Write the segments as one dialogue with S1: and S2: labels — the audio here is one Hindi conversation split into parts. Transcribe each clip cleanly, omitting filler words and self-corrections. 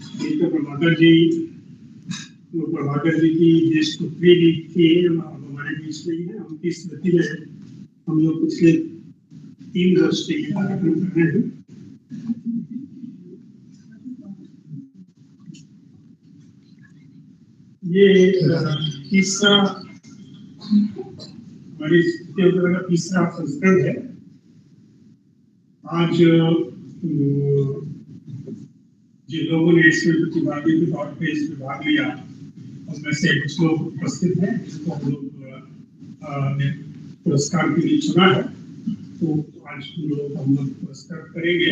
S1: प्रभाकर जी की देशपुत्री भी थी, हमारे बीच में ही है। उनकी स्मृति में हम लोग पिछले 3 वर्ष से कार्यक्रम कर रहे हैं। ये तीसरा हमारी का तीसरा संस्करण है। आज जिन लोगों ने इसमें प्रतिभागी के तौर पे इसमें भाग लिया उनमें से कुछ लोग उपस्थित हैं जिसको हम लोग पुरस्कार के लिए चुना है। तो आज हम लोग पुरस्कार करेंगे।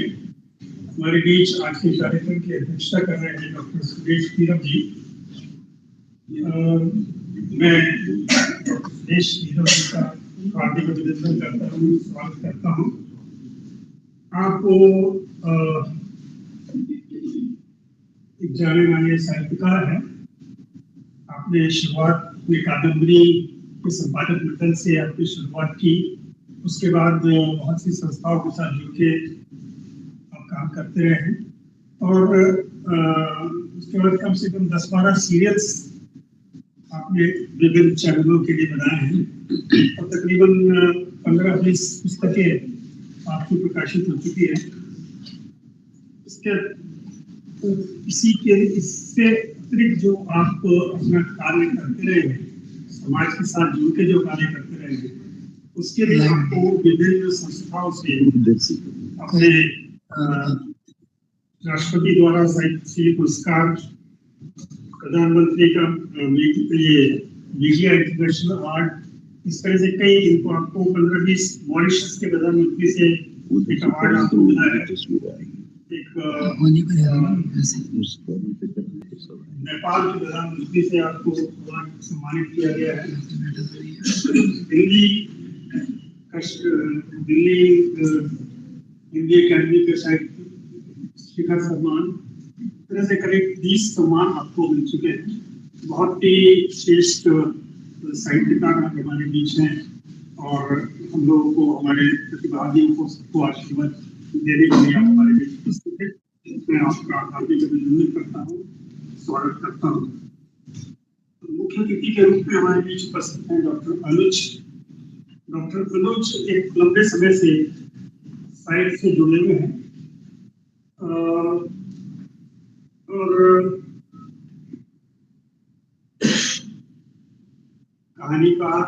S1: हमारे बीच आज के कार्यक्रम की अध्यक्षता कर रहे हैं डॉक्टर सुरेश नीरव जी। मैं सुरेश नीरव जी का हार्दिक अभिनंदन करता हूँ, स्वागत करता हूँ। आपको एक जाने माने साहित्यकार है। आपने शुरुआत अपनी कादम्बरी के संपादक मंडल से आपकी शुरुआत की। उसके बाद बहुत सी संस्थाओं के साथ जुड़ के आप काम करते रहे हैं और उसके बाद कम से कम 10-12 सीरियल्स आपने विभिन्न चैनलों के लिए बनाए हैं और तकरीबन 15-20 पुस्तकें आपकी प्रकाशित हो चुकी है। इससे अतिरिक्त जो आप अपना कार्य करते रहे हैं, समाज के साथ जुड़ के जो कार्य करते रहे हैं, उसके लिए आपको विभिन्न संस्थाओं से अपने राष्ट्रपति द्वारा साहित्य पुरस्कार, प्रधानमंत्री का मीडिया इंटरनेशनल अवार्ड, इस तरह से कई इनको आपको 15-20 मॉरिशस के प्रधानमंत्री से एक अवार्ड आपको मिला है। एक नेपाल के प्रधानमंत्री से आपको सम्मानित किया गया है। दिल्ली हिंदी अकेडमी के साहित्य शिखर सम्मान, तरह से करीब 30 सम्मान आपको मिल चुके हैं। बहुत ही श्रेष्ठ साहित्यकार हमारे बीच हैं और हम लोगों को, हमारे प्रतिभागियों को सबको आशीर्वाद देने के लिए हमारे बीच उपस्थित है। मैं आपका हार्दिक अभिनंदन करता हूँ, स्वागत करता हूँ। मुख्य अतिथि के रूप में हमारे बीच उपस्थित हैं डॉक्टर अनुज। डॉक्टर अनुज एक लंबे समय से साहित्य से जुड़े हुए हैं और कहानीकार,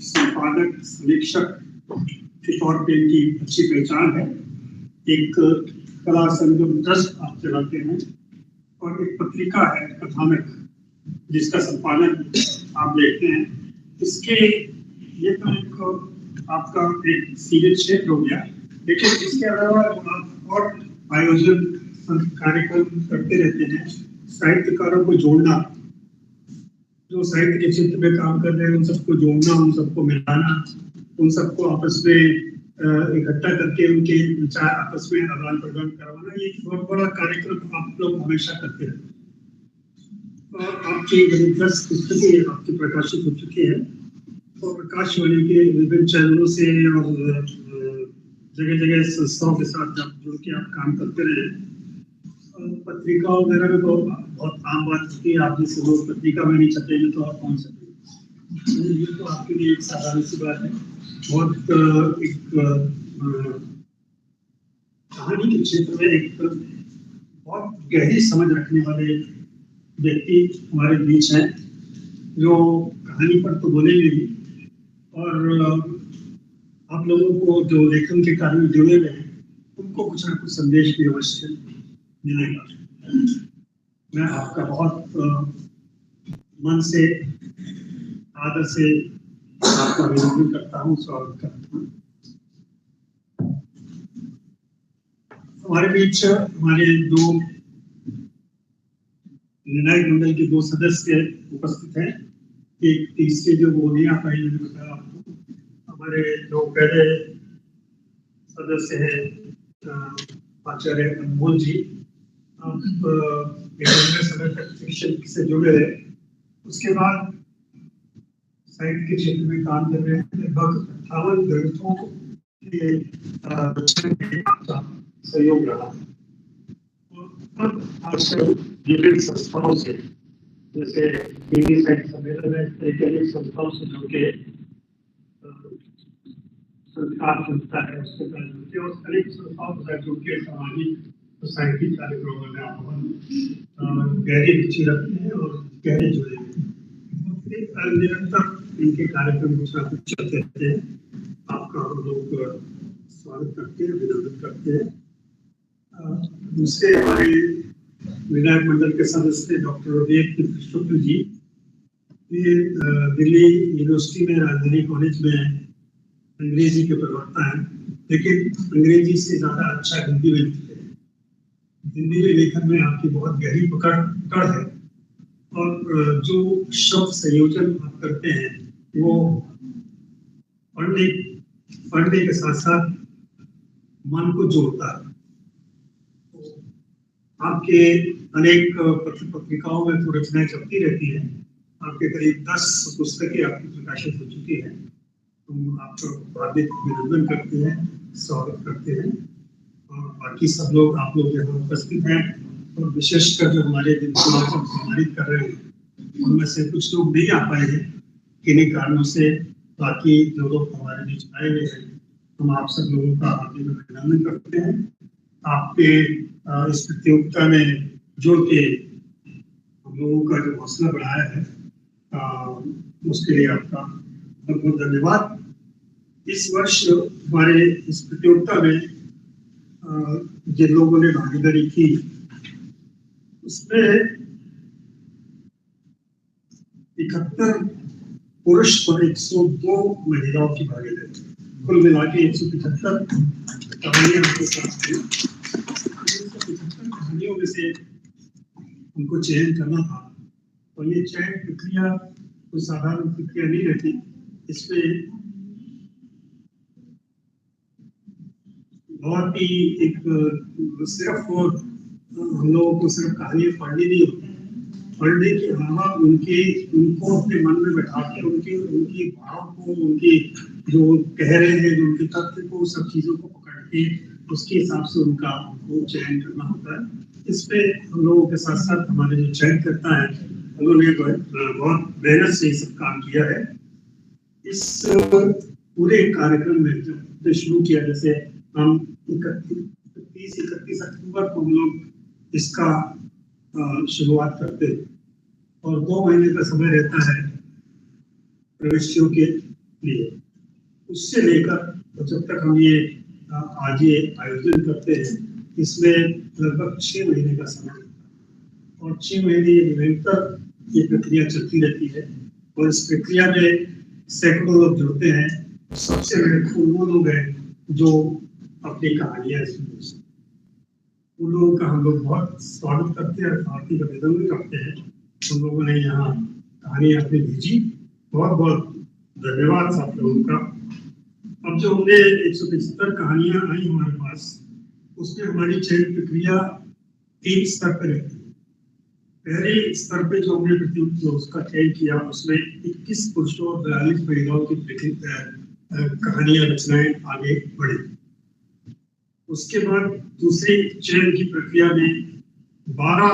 S1: संपादक, समीक्षक के तौर पे इनकी अच्छी पहचान है। एक कला संगम ट्रस्ट आप चलाते हैं और एक पत्रिका है कथानक जिसका संपादन आप देखते हैं। इसके ये तो एक आपका एक सीरियस क्षेत्र हो गया, लेकिन इसके अलावा आप और आयोजन कार्यक्रम करते रहते हैं। साहित्यकारों को जोड़ना, जो साहित्य के क्षेत्र में काम कर रहे हैं उन सबको जोड़ना, उन सबको मिलाना, उन सबको आपस में इकट्ठा करके उनके विचार आपस में आदान प्रदान करवाना, ये बहुत बड़ा कार्यक्रम आप लोग हमेशा करते रहते हैं। और आपकी 10 पुस्तकें आपकी प्रकाशित हो चुकी है और आकाशवाणी के विभिन्न चैनलों से और जगह जगह संस्थाओं के साथ जुड़ के आप काम करते रहे। पत्रिका वगैरह में तो बहुत आम बात होती है, आप जैसे लोग पत्रिका में नहीं छपेंगे तो आप कौन छपेंगे, ये तो आपके लिए एक साधारण सी बात है। बहुत एक कहानी के क्षेत्र में एक बहुत गहरी समझ रखने वाले व्यक्ति हमारे बीच हैं, जो कहानी पर तो बोलेंगे ही और आप लोगों को जो लेखन के कार्य में जुड़े हुए हैं उनको कुछ ना कुछ संदेश भी अवश्य मिलेगा। मैं आपका बहुत मन से, आदर से आपका अभिनंदन करता हूँ, स्वागत करता हूँ। हमारे बीच हमारे 2 निर्णायक मंडल के 2 सदस्य उपस्थित हैं। एक तीसरे जो वो नहीं आ पाए, मैंने बताया आपको। हमारे 2 पहले सदस्य हैं आचार्य अनमोल जी, आप समय तक शिक्षण से जुड़े रहे। उसके बाद साहित्य के क्षेत्र में काम कर रहे हैं। लगभग 58 ग्रंथों के सहयोग रहा। आजकल विभिन्न संस्थाओं से, जैसे हिंदी साहित्य सम्मेलन में वैज्ञानिक संस्थाओं से जुड़ के सरकार चलता है, उसके साथ जुड़ते और अनेक संस्थाओं के साथ जुड़ के सामाजिक सोसाइटी कार्यक्रमों में आप गहरी रुचि रखते हैं और गहरे जुड़े हैं। निरंतर इनके कार्यक्रम कुछ ना कुछ चलते रहते हैं। आपका हम लोग स्वागत करते हैं, अभिनंदन करते हैं। दूसरे हमारे विधायक मंडल के सदस्य डॉक्टर विवेक शुक्ल जी, ये दिल्ली यूनिवर्सिटी में राजधानी कॉलेज में अंग्रेजी के प्रवक्ता हैं, लेकिन अंग्रेजी से ज्यादा अच्छा हिंदी में लिखते हैं। हिंदी में लेखन में आपकी बहुत गहरी पकड़ है और जो शब्द संयोजन आप करते हैं वो पढ़ने के साथ साथ मन को जोड़ता है। आपके अनेक पत्र पत्रिकाओं में तो रचनाएं छपती रहती हैं। आपके करीब 10 पुस्तकें आपकी प्रकाशित हो चुकी हैं। हम आपका हार्दिक अभिनंदन करते हैं, स्वागत करते हैं। और बाकी सब लोग, आप लोग यहाँ उपस्थित हैं और विशेषकर जो हमारे दिन को सम्मानित कर रहे हैं उनमें से कुछ लोग नहीं आ पाए हैं किन्हीं कारणों से। बाकी जो लोग हमारे बीच आए हुए हैं, हम आप सब लोगों का हार्दिक अभिनंदन करते हैं। आपके इस प्रतियोगिता में जुड़ के हम लोगों का जो हौसला बढ़ाया है, उसके लिए आपका बहुत बहुत धन्यवाद। इस वर्ष हमारे इस प्रतियोगिता में जिन लोगों ने भागीदारी की उसमें 71 पुरुष और 102 महिलाओं की भागीदारी, कुल मिला के 175 कहानियां उनके साथ थी। 175 कहानियों में से उनको चयन करना था और ये चयन प्रक्रिया कोई साधारण प्रक्रिया नहीं रहती। इसमें बहुत ही एक सिर्फ हम लोगों को सिर्फ कहानियां पढ़नी नहीं होती, पढ़ने के अलावा उनको अपने मन में बैठा के उनकी भाव को, उनकी जो कह रहे हैं, जो उनके तथ्य को, सब चीजों को पकड़ के उसके हिसाब से उनको चयन करना होता है। इसमें हम लोगों के साथ साथ हमारे जो चयन करता है उन्होंने बहुत मेहनत से ये सब काम किया है। इस पूरे कार्यक्रम में जब शुरू किया, जैसे हम 31 अक्टूबर को हम लोग इसका शुरुआत करते हैं और 2 महीने का समय रहता है प्रविष्टियों के लिए। उससे लेकर जब तक हम ये आज ये आयोजन करते हैं, इसमें लगभग 6 महीने का समय लगता है और 6 महीने निरंतर ये प्रक्रिया चलती रहती है। और इस प्रक्रिया में सैकड़ों लोग जुड़ते हैं। सबसे महत्वपूर्ण वो लोग हैं जो अपनी कहानियां इसमें, उन लोगों का हम लोग बहुत स्वागत करते हैं और हार्दिक अभिनंदन करते हैं। उन लोगों ने यहाँ कहानियां अपनी भेजी, बहुत बहुत धन्यवाद आप लोगों का। अब जो हमने 175 कहानियां आई हमारे पास, उसमें हमारी चयन प्रक्रिया 3 स्तर पर रहती है। पहले स्तर पे जो हमने प्रतियोगिता उसका चयन किया, उसमें 21 पुरुषों और 42 महिलाओं की कहानियां रचनाएं आगे बढ़ी। उसके बाद दूसरी चयन की प्रक्रिया में 12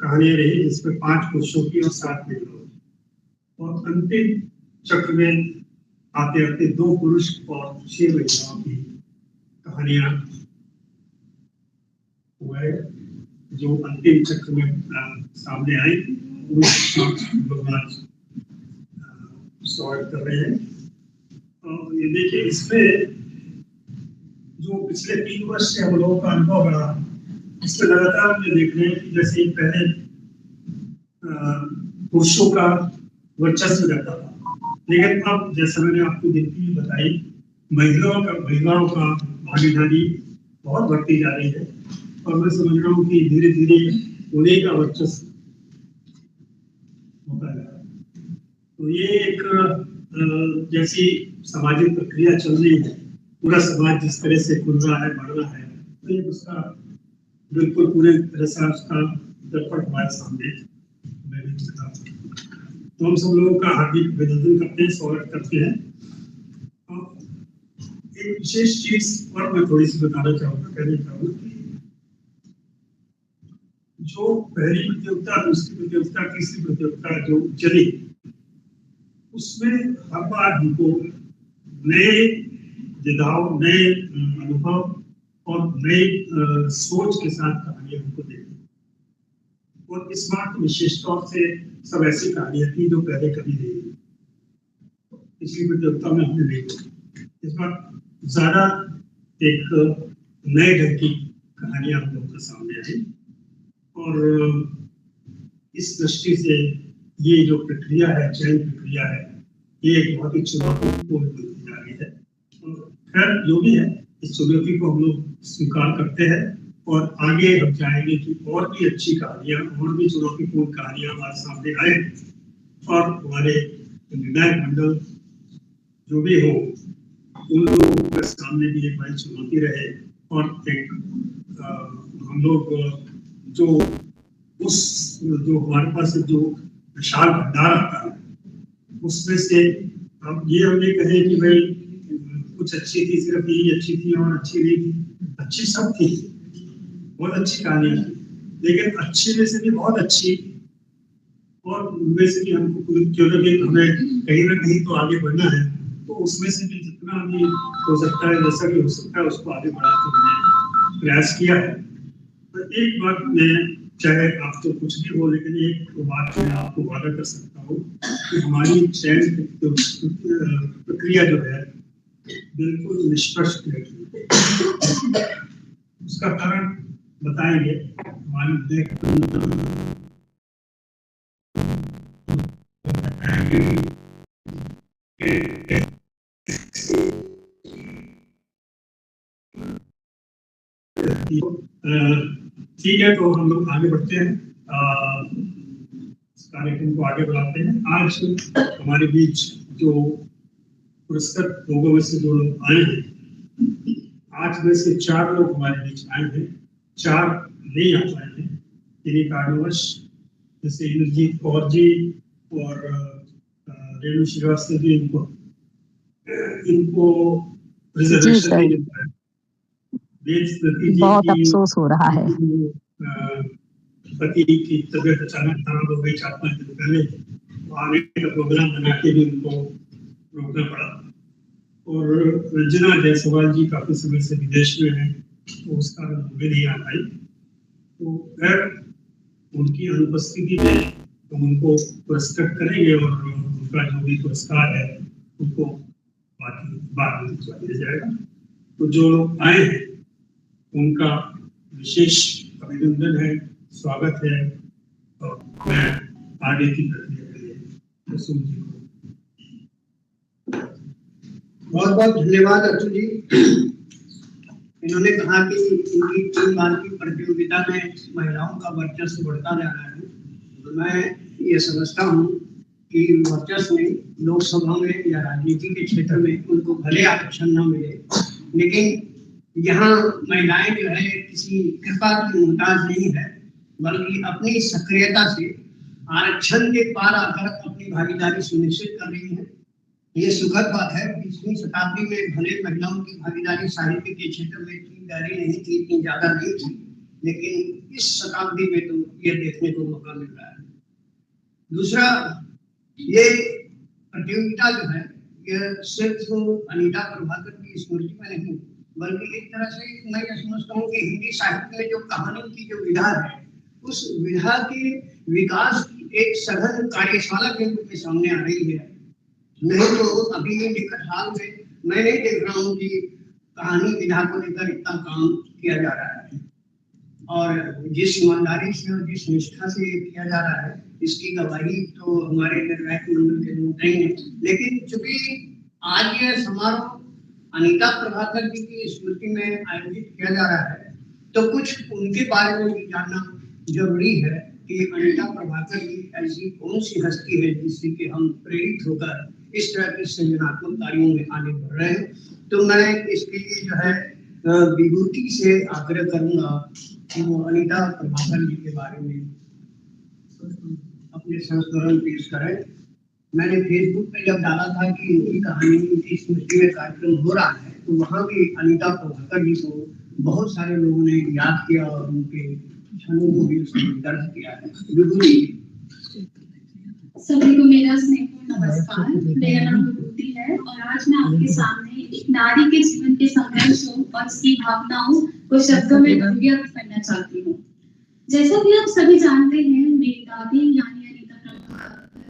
S1: कहानियां रही, जिसमें 5 पुरुषों की और 7 महिलाओं की। और अंतिम चक्र में आते आते 2 पुरुष और 6 महिलाओं की कहानियां हुए, जो अंतिम चक्र में सामने आई। स्वागत कर रहे हैं। और ये देखिए, इसमें जो पिछले 3 वर्ष से हम लोगों का अनुभव रहा, इसमें लगातार हम देख रहे हैं कि जैसे पहले पुरुषों का वर्चस्व रहता था, लेकिन अब जैसा मैंने आपको गिनती बताई, महिलाओं का भागीदारी बहुत बढ़ती जा रही है। और मैं समझ रहा हूँ कि धीरे धीरे उन्हीं का वर्चस्व होता जा रहा है। तो ये एक जैसी सामाजिक प्रक्रिया चल रही है, पूरा समाज जिस तरह से खुल रहा है, बढ़ रहा है, तो ये उसका बिल्कुल पूरे तरह से उसका दर्पण हमारे सामने तो हम सब लोगों का हार्दिक अभिनंदन करते हैं, स्वागत करते हैं। एक विशेष चीज और मैं थोड़ी सी बताना चाहूँगा, कहना चाहूँगा कि जो पहली प्रतियोगिता, दूसरी प्रतियोगिता, तीसरी प्रतियोगिता जो चली, उसमें हर बार हमको नए विधाओं, नए अनुभव और नए सोच के साथ कहानियां हमको देखी। और इस बार तो विशेष तौर से सब ऐसी कहानियां थी जो पहले कभी नहीं हुई, पिछली प्रतियोगिता में हमने नहीं देखी। इस बार ज्यादा एक नए ढंग की कहानियां हम लोगों के सामने आई, और इस दृष्टि से ये जो प्रक्रिया है, चयन प्रक्रिया है, ये एक बहुत ही चुनौतीपूर्ण बनती जा रही है। खैर जो भी है, इस चुनौती को हम लोग स्वीकार करते हैं और आगे हम चाहेंगे कि और भी अच्छी कहानियां, और भी चुनौतीपूर्ण कहानियां हमारे सामने आए, और हमारे निर्णायक मंडल जो भी हो, उन लोगों के सामने भी एक बड़ी चुनौती रहे, और एक हम लोग जो हमारे पास जो विशाल भंडार आता है, उसमें से अब ये हमने कहे कि भाई कुछ अच्छी थी, सिर्फ यही अच्छी थी और अच्छी नहीं थी, अच्छी सब थी, बहुत अच्छी कहानियां थी, लेकिन अच्छी में से भी बहुत अच्छी, और उनमें से भी हमको क्योंकि हमें कहीं ना कहीं तो आगे बढ़ना है, तो उसमें से भी जितना भी हो सकता है, जैसा भी हो सकता है, उसको आगे बढ़ाने का हमने प्रयास किया है। तो एक बात मैं, चाहे आप तो कुछ भी हो, लेकिन एक बात मैं आपको वादा कर सकता हूँ कि हमारी चयन प्रक्रिया जो है बिल्कुल निष्पक्ष रहेगी। उसका कारण बताएंगे हमारे ठीक है, तो हम लोग आगे बढ़ते हैं, इस कार्यक्रम को आगे बढ़ाते हैं। आज हमारे बीच जो पुरस्कृत लोगों में से जो लोग आए हैं, 8 में से 4 लोग हमारे बीच आए हैं, 4 नहीं आ पाए हैं किन्हीं कारणवश, जैसे इंद्रजीत कौर जी और रेणु श्रीवास्तव जी, इनको रिजर्वेशन नहीं मिल पाया।
S2: बहुत अफसोस हो रहा है।
S1: पति की तबीयत अचानक खराब हो गई 4-5 दिन पहले, आने का प्रोग्राम बना के भी उनको रोकना पड़ा। और रंजना जायसवाल जी काफी समय से विदेश में हैं, तो उस कारण वो नहीं आ पाई। तो खैर उनकी अनुपस्थिति में हम उनको पुरस्कृत करेंगे, और उनका जो भी पुरस्कार है उनको बाद में दिया जाएगा। तो जो लोग आए हैं उनका विशेष अभिनंदन है, स्वागत है, और मैं आगे की प्रक्रिया के लिए रसूल जी को
S3: बहुत बहुत धन्यवाद। अतुल जी, इन्होंने कहा कि इनकी 3 बार की प्रतियोगिता में महिलाओं का वर्चस्व बढ़ता जा रहा है। तो मैं ये समझता हूँ कि वर्चस्व में लोकसभा में या राजनीति के क्षेत्र में उनको भले आरक्षण न मिले, लेकिन यहाँ महिलाएं जो है किसी कृपा की मुहताज नहीं है, बल्कि अपनी सक्रियता से आरक्षण के पार आकर अपनी भागीदारी सुनिश्चित कर रही है। ये सुखद बात है। 20वीं शताब्दी में भले महिलाओं की भागीदारी साहित्य के क्षेत्र में इतनी गहरी नहीं थी, इतनी ज्यादा नहीं थी, लेकिन इस शताब्दी में तो ये देखने को मौका मिल रहा है। दूसरा, ये प्रतियोगिता जो है ये सिर्फ अनीता प्रभाकर की स्मृति में नहीं, बल्कि एक तरह से मैं ये समझता हूँ कि हिंदी साहित्य में जो कहानी की जो विधा है, उस विधा के विकास की एक सघन कार्यशाला के रूप में सामने आ रही है। नहीं तो अभी निकट हाल में मैं नहीं देख रहा हूँ कि कहानी विधा को लेकर इतना काम किया जा रहा है, और जिस ईमानदारी से और जिस निष्ठा से किया जा रहा है, इसकी गवाही तो हमारे निर्णायक मंडल के लोग नहीं है। लेकिन चूंकि आज यह समारोह अनीता प्रभाकर जी की स्मृति में आयोजित किया जा रहा है, तो कुछ उनके बारे में भी जानना जरूरी है कि अनीता प्रभाकर जी ऐसी कौन सी हस्ती है जिससे कि हम प्रेरित होकर इस तरह की सृजनात्मक कार्यों में आगे बढ़ रहे हैं। तो मैं इसके लिए जो है विभूति से आग्रह करूंगा कि वो अनीता प्रभाकर जी के बारे में अपने संस्मरण पेश करें। मैंने फेसबुक पे जब डाला था कि उनकी कहानी की स्मृति में कार्यक्रम हो रहा है, तो वहाँ भी अनीता प्रभाकर जी को बहुत सारे लोगों ने याद किया और उनके क्षणों को भी उसने दर्ज किया है। विभूति
S2: सभी को मेरा स्नेहपूर्ण नमस्कार। मेरा नाम विभूति है और आज मैं आपके सामने एक नारी के जीवन के संघर्षों और उसकी भावनाओं को शब्दों में व्यक्त करना चाहती हूँ। जैसा कि आप सभी जानते हैं, मेरी दादी यानी अनीता प्रभाकर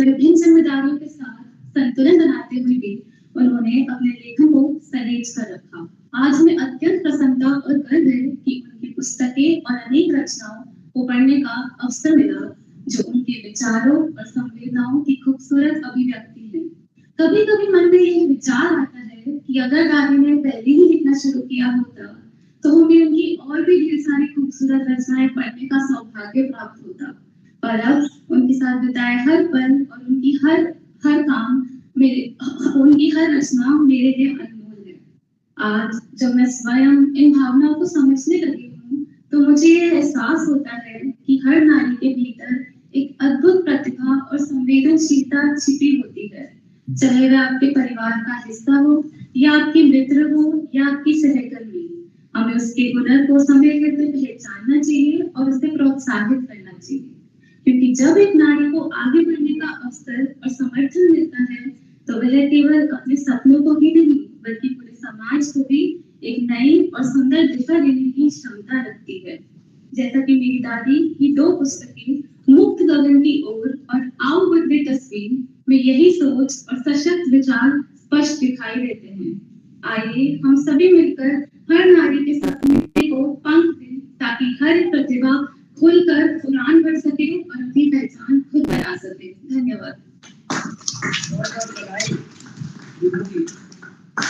S2: विभिन्न जिम्मेदारियों के साथ संतुलन बनाते हुए भी उन्होंने अपने लेखन को सहेज कर रखा। आज मैं अत्यंत प्रसन्नता और गर्व है कि उनकी पुस्तकें और अनेक रचनाओं को पढ़ने का अवसर मिला, जो उनके विचारों और संवेदनाओं की खूबसूरत अभिव्यक्ति है। कभी कभी मन में यह विचार आता है कि अगर दादी ने पहले ही लिखना शुरू किया होता तो हमें उनकी और भी ढेर सारी खूबसूरत रचनाएं पढ़ने का सौभाग्य प्राप्त होता। पर अब उनके साथ बिताए हर पल और उनकी हर काम उनकी हर रचना मेरे लिए अनमोल है। आज जब मैं स्वयं इन भावनाओं को समझने लगी हूँ तो मुझे यह एहसास होता है कि हर नारी के भीतर एक अद्भुत प्रतिभा और संवेदनशीलता छिपी होती है। चाहे वह आपके परिवार का हिस्सा हो या आपके मित्र हो या आपकी सहकर्मी, हमें उसके हुनर को समय रहते पहचानना चाहिए और उसे प्रोत्साहित करना चाहिए, क्योंकि जब एक नारी को आगे बढ़ने का अवसर और समर्थन मिलता है तो वह केवल अपने सपनों को ही नहीं बल्कि पूरे समाज को भी एक नई और सुंदर दिशा देने की क्षमता रखती है। जैसा कि मेरी दादी की 2 पुस्तकें मुक्त गगन की ओर और आओ बदले तस्वीर में यही सोच और सशक्त विचार स्पष्ट दिखाई देते हैं। आइए हम सभी मिलकर हर नारी के सपने को पंख दें ताकि हर प्रतिभा खुलकर उड़ान भर सके और अपनी पहचान खुद बना सके। धन्यवाद।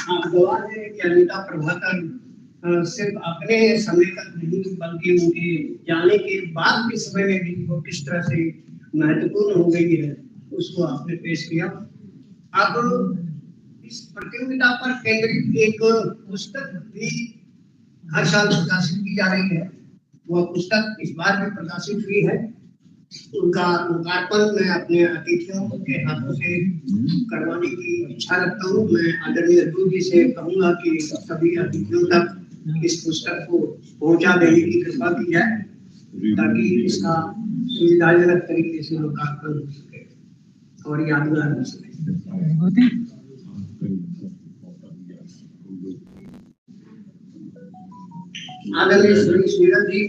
S3: आप गवाह हैं कि अनीता प्रभाकर सिर्फ अपने समय तक नहीं बल्कि उनके जाने के बाद के समय में भी वो किस तरह से महत्वपूर्ण हो गई है उसको आपने पेश किया। अब इस प्रतियोगिता पर केंद्रित एक पुस्तक भी हर साल प्रकाशित की जा रही है। वह पुस्तक इस बार भी प्रकाशित हुई है। उनका लोकार्पण मैं अपने अतिथियों के हाथों से करवाने की इच्छा रखता हूँ। मैं आदरणीय अतुल जी से कहूँगा कि सभी अतिथियों तक इस पुस्तक को पहुँचा देने की कृपा की जाए ताकि इसका सुविधाजनक तरीके से लोकार्पण हो सके और यादगार हो सके। आदरणीय श्री नीरज जी